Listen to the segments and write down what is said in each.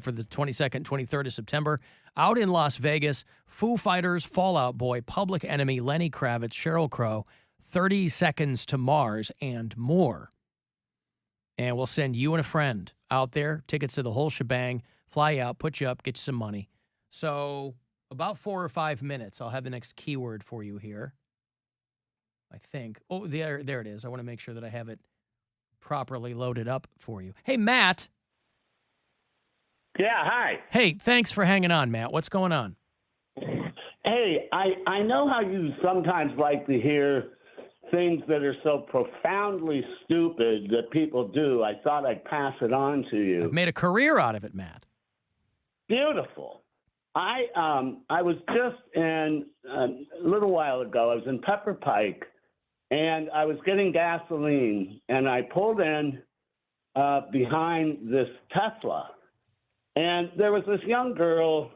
for the 22nd, 23rd of September. Out in Las Vegas, Foo Fighters, Fall Out Boy, Public Enemy, Lenny Kravitz, Sheryl Crow, 30 Seconds to Mars, and more. And we'll send you and a friend out there, tickets to the whole shebang, fly you out, put you up, get you some money. So about 4 or 5 minutes, I'll have the next keyword for you here. I think. Oh, there it is. I want to make sure that I have it properly loaded up for you. Hey, Matt. Yeah, hi. Hey, thanks for hanging on, Matt. What's going on? Hey, I know how you sometimes like to hear things that are so profoundly stupid that people do. I thought I'd pass it on to you. I've made a career out of it, Matt. Beautiful. I was just in, a little while ago, I was in Pepper Pike, and I was getting gasoline, and I pulled in behind this Tesla. And there was this young girl,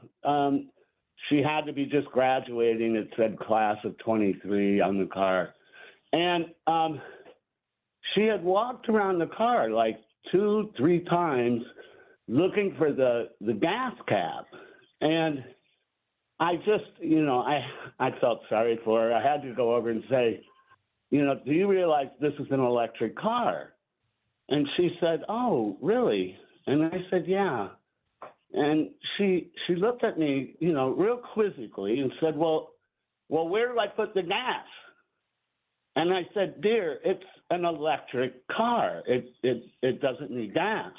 she had to be just graduating. It said class of 23 on the car. And she had walked around the car like 2-3 times looking for the gas cap. And I just, I felt sorry for her. I had to go over and say, do you realize this is an electric car? And she said, oh, really? And I said, yeah. And she looked at me, real quizzically and said, well, where do I put the gas? And I said, dear, it's an electric car. It doesn't need gas.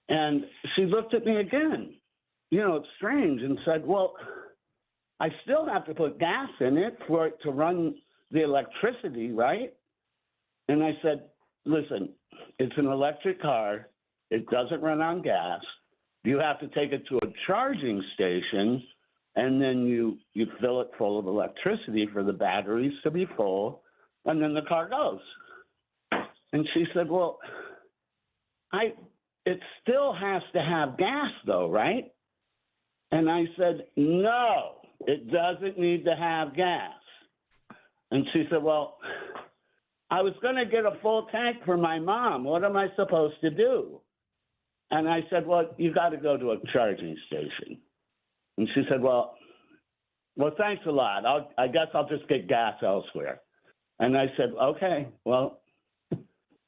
And she looked at me again, it's strange, and said, well, I still have to put gas in it for it to run the electricity, right? And I said, listen, it's an electric car. It doesn't run on gas. You have to take it to a charging station, and then you fill it full of electricity for the batteries to be full, and then the car goes. And she said, well, it still has to have gas though, right? And I said, no, it doesn't need to have gas. And she said, well, I was going to get a full tank for my mom. What am I supposed to do? And I said, well, you got to go to a charging station. And she said, well, thanks a lot. I guess I'll just get gas elsewhere. And I said, okay, well,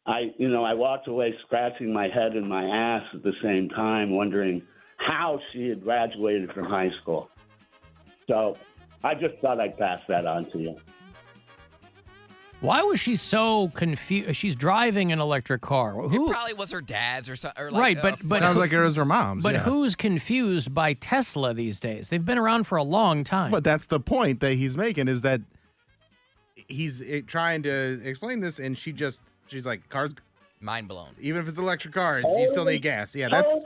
I walked away scratching my head and my ass at the same time, wondering how she had graduated from high school. So I just thought I'd pass that on to you. Why was she so confused? She's driving an electric car. Who? It probably was her dad's or something. Or like, right, but sounds like it was her mom's. But yeah. who's confused by Tesla these days? They've been around for a long time. But that's the point that he's making, is that he's trying to explain this, and she's like, cars, mind blown. even if it's an electric car, you still need gas. Yeah, that's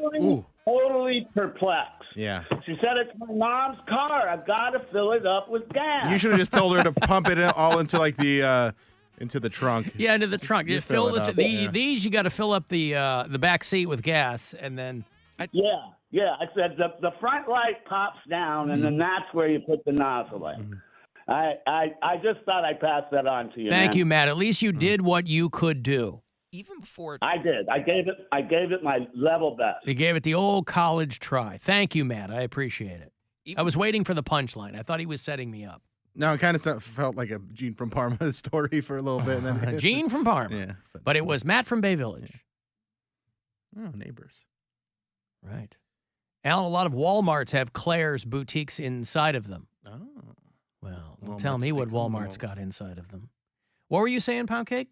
Totally perplexed. Yeah. She said, it's my mom's car. I've got to fill it up with gas. You should have just told her to pump it all into like into the trunk. Yeah, into the trunk. You fill fill it up. These you got to fill up the back seat with gas, and then. Yeah. I said the front light pops down, and then that's where you put the nozzle in. I just thought I'd pass that on to you. Thank you, Matt. At least you did what you could do. Even before I did. I gave it my level best. You gave it the old college try. Thank you, Matt. I appreciate it. I was waiting for the punchline. I thought he was setting me up. No, it kind of felt like a Gene from Parma story for a little bit. And then Gene from Parma. Yeah. But it was Matt from Bay Village. Yeah. Oh, neighbors. Right. Alan, a lot of Walmarts have Claire's boutiques inside of them. Oh. Well, Walmart's tell me what become Walmart's Walmart. got inside of them. What were you saying, Poundcake?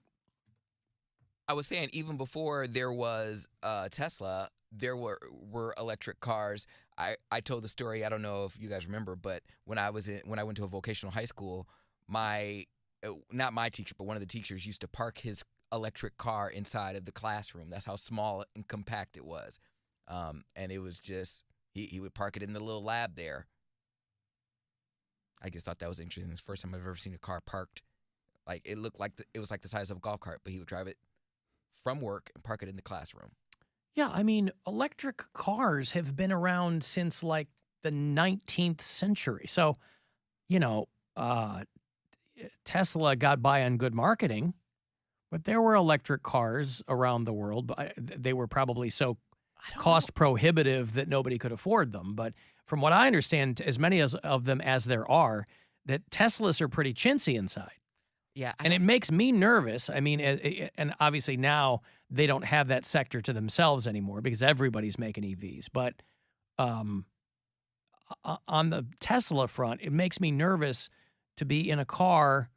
I was saying, even before there was Tesla, there were electric cars. I told the story. I don't know if you guys remember, but when I went to a vocational high school, not my teacher, but one of the teachers used to park his electric car inside of the classroom. That's how small and compact it was. And it was just he would park it in the little lab there. I just thought that was interesting. It's the first time I've ever seen a car parked. Like it looked like it was like the size of a golf cart, but he would drive it from work and park it in the classroom. Yeah, I mean, electric cars have been around since like the 19th century. So, Tesla got by on good marketing, but there were electric cars around the world. But they were probably so cost prohibitive that nobody could afford them. But from what I understand, as many of them as there are, that Teslas are pretty chintzy inside. Yeah. And it makes me nervous. I mean, and obviously now they don't have that sector to themselves anymore because everybody's making EVs. But on the Tesla front, it makes me nervous to be in a car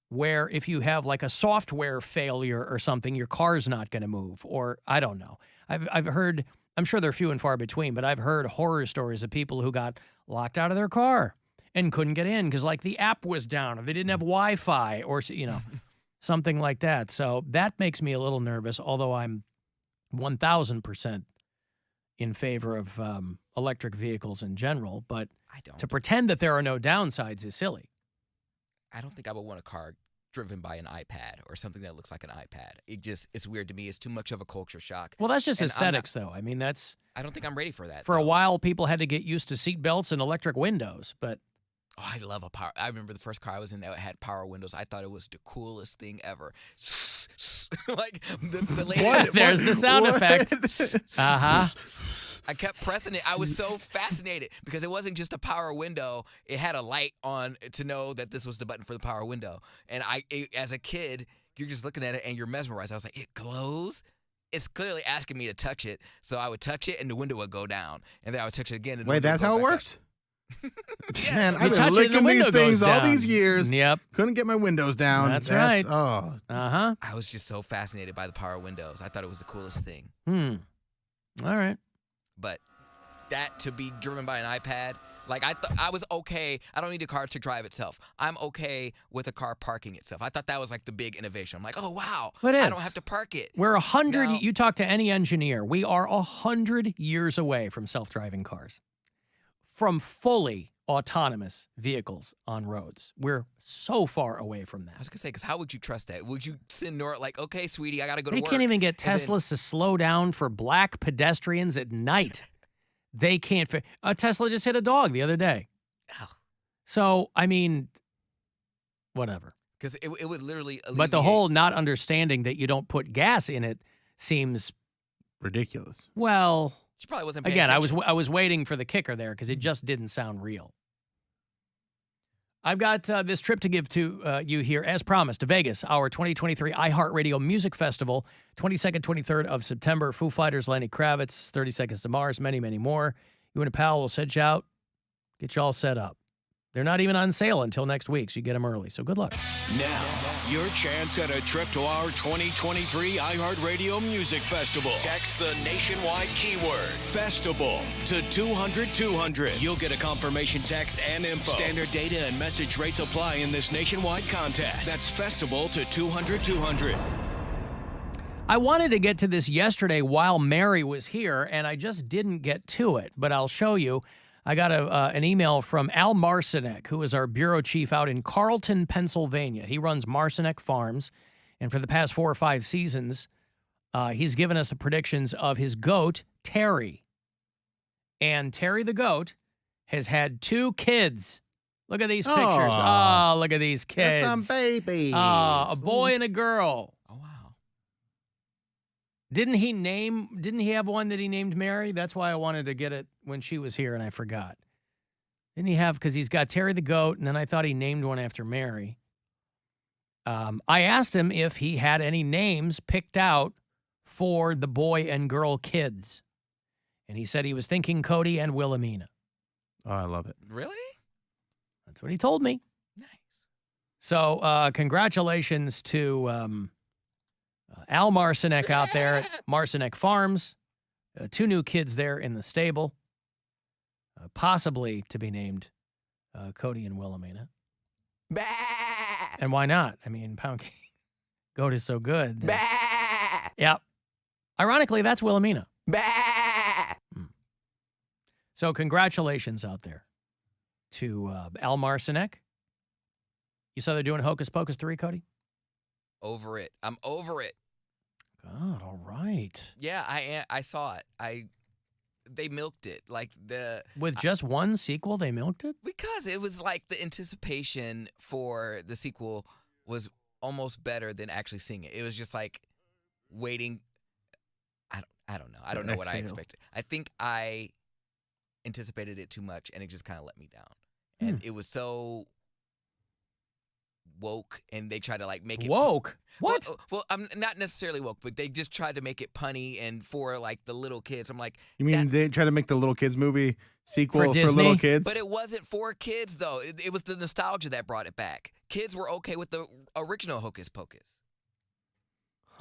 where if you have like a software failure or something, your car's not going to move. Or I don't know. I've heard, I'm sure they're few and far between, but I've heard horror stories of people who got locked out of their car and couldn't get in because like the app was down or they didn't have Wi-Fi or, something like that. So that makes me a little nervous, although I'm 1,000% in favor of electric vehicles in general. But to pretend that there are no downsides is silly. I don't think I would want a car driven by an iPad or something that looks like an iPad. It's weird to me. It's too much of a culture shock. Well, that's just aesthetics, though. I mean, I don't think I'm ready for that. For a while, people had to get used to seat belts and electric windows, but... Oh, I love a power. I remember the first car I was in that had power windows. I thought it was the coolest thing ever. Like the lady. There's the sound effect. I kept pressing it. I was so fascinated because it wasn't just a power window. It had a light on to know that this was the button for the power window. And as a kid, you're just looking at it and you're mesmerized. I was like, it glows? It's clearly asking me to touch it. So I would touch it and the window would go down. And then I would touch it again. And Wait, that's how it works? Man, You I've touch been it and the licking window these things goes all down. these years. Yep. Couldn't get my windows down. That's right. Oh. Uh-huh. I was just so fascinated by the power windows. I thought it was the coolest thing. All right. But that to be driven by an iPad, like I was okay. I don't need a car to drive itself. I'm okay with a car parking itself. I thought that was like the big innovation. I'm like, oh wow, It is. I don't have to park it. We're 100. Now- You talk to any engineer, we are 100 years away from self-driving cars, from fully autonomous vehicles on roads. We're so far away from I that. was gonna say, because how would you trust that? Would you send Nora like, okay, sweetie, I gotta go to They work? can't even get and then- Teslas to slow down for black pedestrians at night. They can't. A Tesla just hit a dog the other day. Oh. So, I mean, whatever. Because it would literally. But the alleviate- whole not understanding that you don't put gas in it seems, Ridiculous. well, She probably wasn't paying again, attention. I was waiting for the kicker there because it just didn't sound real. I've got this trip to give to you here, as promised, to Vegas, our 2023 iHeartRadio Music Festival, 22nd, 23rd of September. Foo Fighters, Lenny Kravitz, 30 Seconds to Mars, many, many more. You and a pal will set you out, get you all set up. They're not even on sale until next week, so you get them early. So good luck. Now, your chance at a trip to our 2023 iHeartRadio Music Festival. Text the nationwide keyword FESTIVAL to 200-200. You'll get a confirmation text and info. Standard data and message rates apply in this nationwide contest. That's FESTIVAL to 200-200. I wanted to get to this yesterday while Mary was here, and I just didn't get to it, but I'll show you. I got an email from Al Marcinek, who is our bureau chief out in Carlton, Pennsylvania. He runs Marcinek Farms, and for the past 4 or 5 seasons, he's given us the predictions of his goat, Terry. And Terry the goat has had 2 kids. Look at these pictures. Aw. Oh, look at these kids. That's some babies. A boy and a girl. Oh, wow. Didn't he have one that he named Mary? That's why I wanted to get it when she was here and I forgot. Didn't he have, because he's got Terry the goat, and then I thought he named one after Mary. I asked him if he had any names picked out for the boy and girl kids. And he said he was thinking Cody and Wilhelmina. Oh, I love it. Really? That's what he told me. Nice. So congratulations to Al Marcinek out there at Marcinek Farms. 2 new kids there in the stable, possibly to be named Cody and Wilhelmina. Bah! And why not? I mean, Poundcake goat is so good. Bah! Yep. Ironically, that's Wilhelmina. Bah! So congratulations out there to Al Marcinek. You saw they're doing Hocus Pocus 3, Cody? Over it. I'm over it. God, all right. Yeah, I saw it. They milked it With just one sequel, they milked it? because it was like the anticipation for the sequel was almost better than actually seeing it. It was just like waiting. I don't know. I don't know what I Exhale. expected. I think I anticipated it too much, and it just kind of let me down. And it was so woke, and they tried to like make it Woke? What? Well, I'm not necessarily woke, but they just tried to make it punny and for like the little kids. I'm like, You mean they try to make the little kids movie sequel for Disney? little kids? but it wasn't for kids though. It was the nostalgia that brought it back. Kids were okay with the original Hocus Pocus.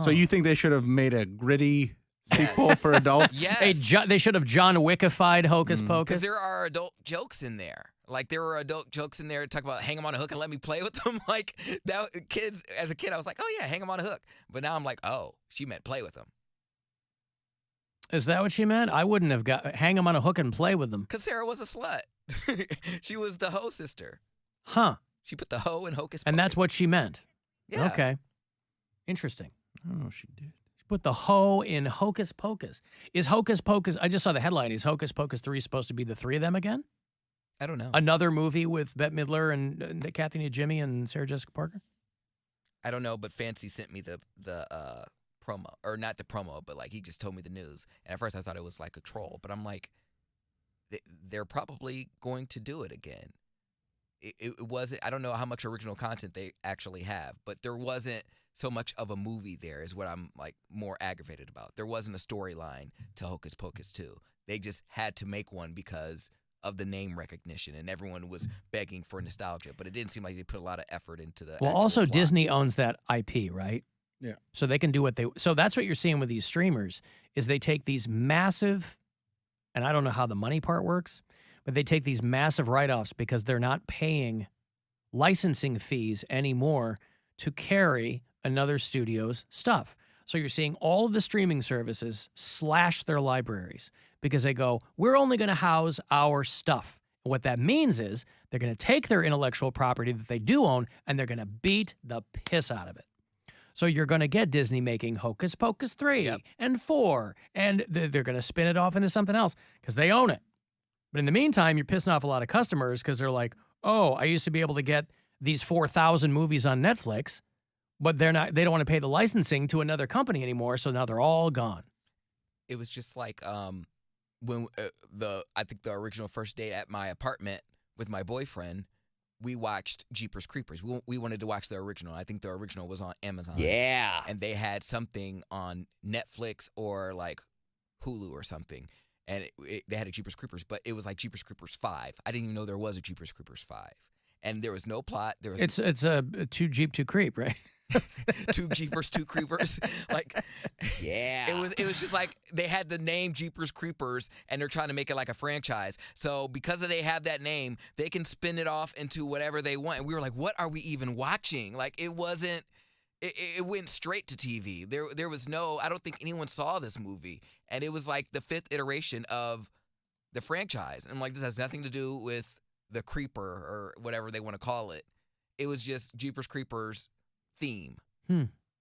So you think they should have made a gritty sequel for adults? Yes. They should have John Wickified Hocus Pocus. Because there are adult jokes in there. Like there were adult jokes in there talk about hang them on a hook and let me play with them. Like that kids as a kid I was like, "Oh yeah, hang them on a hook." But now I'm like, "Oh, she meant play with them." Is that what she meant? I wouldn't have got hang them on a hook and play with them. Cuz Sarah was a slut. She was the hoe sister. Huh. She put the hoe in Hocus Pocus. And that's what she meant. Yeah. Okay. Interesting. Oh, she did. She put the hoe in Hocus Pocus. Is Hocus Pocus, I just saw the headline, is Hocus Pocus 3 supposed to be the three of them again? I don't know. Another movie with Bette Midler and Kathy Najimy and Sarah Jessica Parker? I don't know, but Fancy sent me the promo, or not the promo, but like he just told me the news. And at first I thought it was like a troll, but I'm like, they're probably going to do it again. It wasn't. I don't know how much original content they actually have, but there wasn't so much of a movie there. Is what I'm like more aggravated about. There wasn't a storyline to Hocus Pocus 2. They just had to make one because of the name recognition, and everyone was begging for nostalgia, but it didn't seem like they put a lot of effort into the Well, actual also plot. Disney owns that IP, right? Yeah. So they can do what they, so that's what you're seeing with these streamers is they take these massive, and I don't know how the money part works, but they take these massive write-offs because they're not paying licensing fees anymore to carry another studio's stuff. So you're seeing all of the streaming services slash their libraries because they go, we're only going to house our stuff. And what that means is they're going to take their intellectual property that they do own and they're going to beat the piss out of it. So you're going to get Disney making Hocus Pocus 3 and 4, and they're going to spin it off into something else because they own it. But in the meantime, you're pissing off a lot of customers because they're like, oh, I used to be able to get these 4,000 movies on Netflix, but they don't want to pay the licensing to another company anymore, so now they're all gone. It was just like when I think the original first date at my apartment with my boyfriend, we watched Jeepers Creepers. We wanted to watch the original. I think the original was on Amazon. Yeah. And they had something on Netflix or like Hulu or something. And they had a Jeepers Creepers, but it was like Jeepers Creepers 5. I didn't even know there was a Jeepers Creepers 5. And there was no plot. There was It's a two Jeep, two creep, right? two Jeepers, two Creepers. Like, Yeah. it was just like they had the name Jeepers Creepers, and they're trying to make it like a franchise. So because they have that name, they can spin it off into whatever they want. And we were like, what are we even watching? Like, it wasn't. It went straight to TV. There was no. I don't think anyone saw this movie, and it was like the 5th iteration of the franchise. And I'm like, this has nothing to do with the Creeper or whatever they want to call it. It was just Jeepers Creepers theme.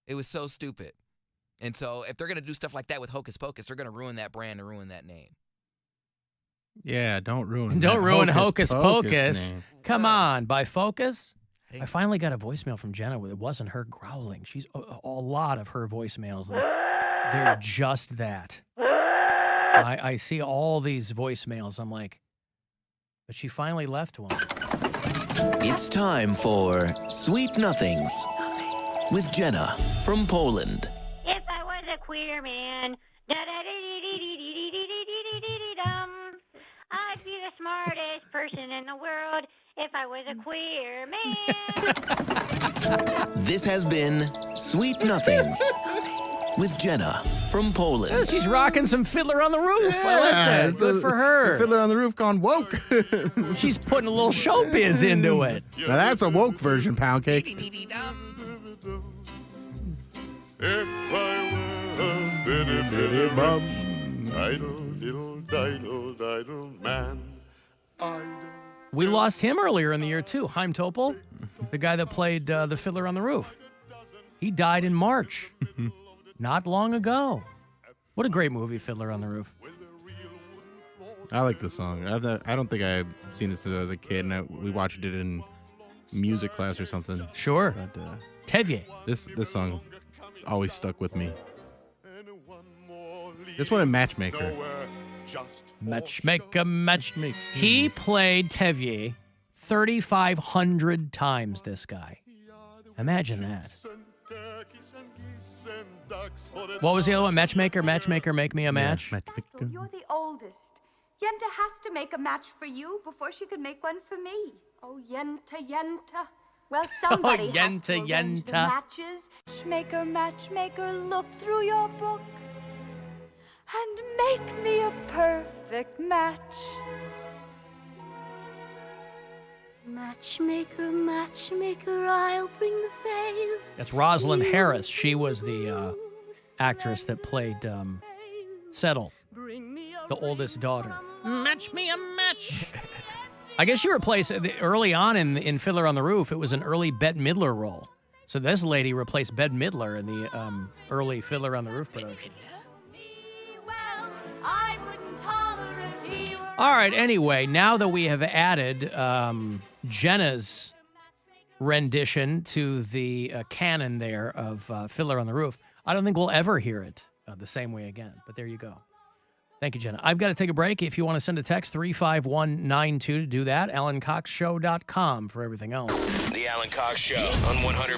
It was so stupid. And so if they're going to do stuff like that with Hocus Pocus, they're going to ruin that brand and ruin that name. Yeah, don't ruin Don't that ruin Hocus Pocus. name. Come on, by Focus. I finally got a voicemail from Jenna where it wasn't her growling. She's a lot of her voicemails. They're just that. I see all these voicemails. I'm like, but she finally left one. It's time for Sweet Nothings with Jenna from Poland. If I was a queer man, da-da-dee-dee-dee-dee-dee-dee-dee-dee-dee-dum, I'd be the smartest person in the world if I was a queer man. This has been Sweet Nothings with Jenna from Poland. Oh, she's rocking some Fiddler on the Roof. I like that. it's Good for her. The Fiddler on the Roof gone woke. She's putting a little showbiz into it. Now that's a woke version, Poundcake. If I were a bitty, bitty bum, diddle, man, We lost him earlier in the year, too. Chaim Topol, the guy that played the Fiddler on the Roof. He died in March, not long ago. What a great movie, Fiddler on the Roof. I like the song. I don't think I've seen it since I was a kid, and we watched it in music class or something. Sure. But Tevye. this song always stuck with me. This one a matchmaker. Matchmaker. He played Tevier 3,500 times, this guy. Imagine that. What was the other one? Matchmaker, make me a match. Yeah, matchmaker. So you're the oldest. Yenta has to make a match for you before she could make one for me. Oh, Yenta. Well, somebody has to arrange the matches. Matchmaker, look through your book and make me a perfect match. Matchmaker, I'll bring the veil. That's Rosalind Harris. She was the actress that played Settle, the oldest daughter. Match me a match. I guess she replaced, early on in Fiddler on the Roof, it was an early Bette Midler role. So this lady replaced Bette Midler in the early Fiddler on the Roof production. All right, anyway, now that we have added Jenna's rendition to the canon there of Fiddler on the Roof, I don't think we'll ever hear it the same way again. But there you go. Thank you, Jenna. I've got to take a break. If you want to send a text, 35192 to do that. AlanCoxShow.com for everything else. The Alan Cox Show on 100.